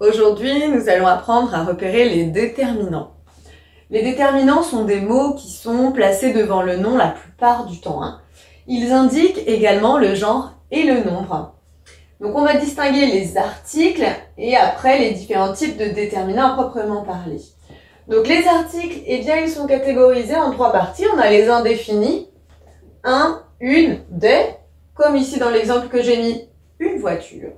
Aujourd'hui, nous allons apprendre à repérer les déterminants. Les déterminants sont des mots qui sont placés devant le nom la plupart du temps. Ils indiquent également le genre et le nombre. Donc on va distinguer les articles et après les différents types de déterminants à proprement parler. Donc les articles, eh bien ils sont catégorisés en trois parties. On a les indéfinis, un, une, des, comme ici dans l'exemple que j'ai mis, une voiture.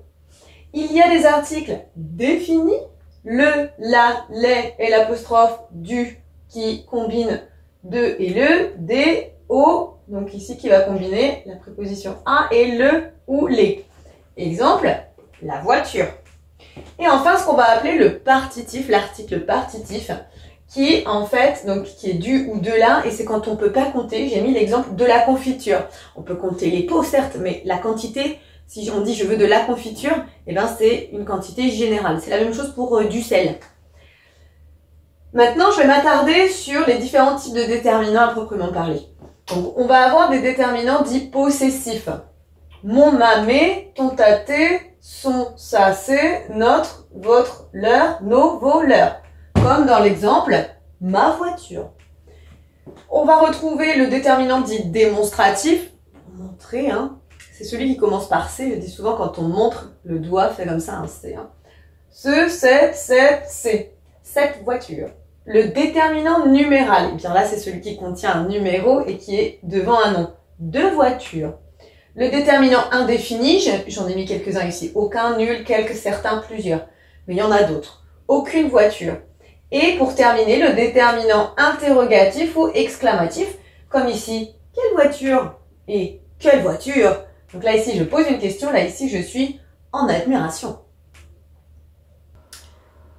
Il y a des articles définis, le, la, les et l'apostrophe du qui combine de et le, des, au, donc ici qui va combiner la préposition à et le ou les. Exemple, la voiture. Et enfin, ce qu'on va appeler le partitif, l'article partitif, qui en fait, donc qui est du ou de la, et c'est quand on peut pas compter. J'ai mis l'exemple de la confiture. On peut compter les pots, certes, mais la quantité, si on dit je veux de la confiture, eh ben c'est une quantité générale. C'est la même chose pour du sel. Maintenant, je vais m'attarder sur les différents types de déterminants à proprement parler. Donc, on va avoir des déterminants dits possessifs. Mon, ma, mes, ton, ta, tes, son, ça, c'est, notre, votre, leur, nos, vos, leurs. Comme dans l'exemple, ma voiture. On va retrouver le déterminant dit démonstratif. Montrer, c'est celui qui commence par C. Je dis souvent quand on montre, le doigt fait comme ça un C. Ce, cette, c'est. Cette voiture. Le déterminant numéral, et bien là c'est celui qui contient un numéro et qui est devant un nom. Deux voitures. Le déterminant indéfini, j'en ai mis quelques-uns ici. Aucun, nul, quelques, certains, plusieurs. Mais il y en a d'autres. Aucune voiture. Et pour terminer, le déterminant interrogatif ou exclamatif, comme ici, quelle voiture? Et quelle voiture? Donc là ici je pose une question, là ici je suis en admiration.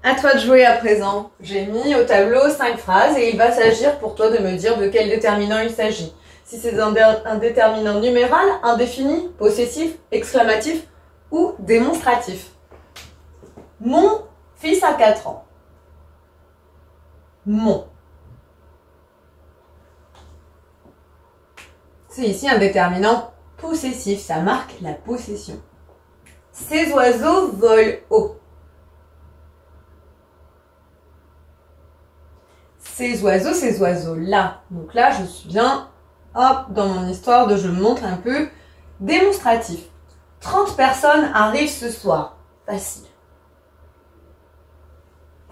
À toi de jouer à présent. J'ai mis au tableau 5 phrases et il va s'agir pour toi de me dire de quel déterminant il s'agit. Si c'est un déterminant numéral, indéfini, possessif, exclamatif ou démonstratif. Mon fils a 4 ans. Mon. C'est ici un déterminant possessif, ça marque la possession. Ces oiseaux volent haut. Ces oiseaux-là. Donc là, je suis bien, hop, dans mon histoire de je montre un peu démonstratif. 30 personnes arrivent ce soir. Facile.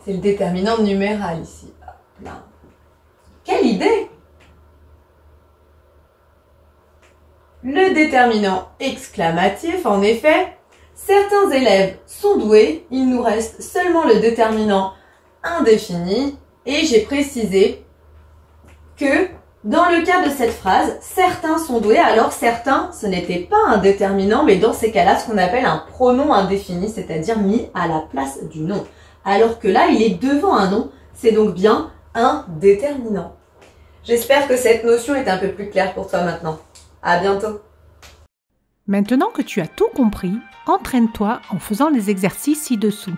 C'est le déterminant numéral ici. Hop, là. Quelle idée! Le déterminant exclamatif, en effet, certains élèves sont doués, il nous reste seulement le déterminant indéfini. Et j'ai précisé que dans le cas de cette phrase, certains sont doués, alors certains, ce n'était pas un déterminant, mais dans ces cas-là, ce qu'on appelle un pronom indéfini, c'est-à-dire mis à la place du nom. Alors que là, il est devant un nom, c'est donc bien un déterminant. J'espère que cette notion est un peu plus claire pour toi maintenant. À bientôt. Maintenant que tu as tout compris, entraîne-toi en faisant les exercices ci-dessous.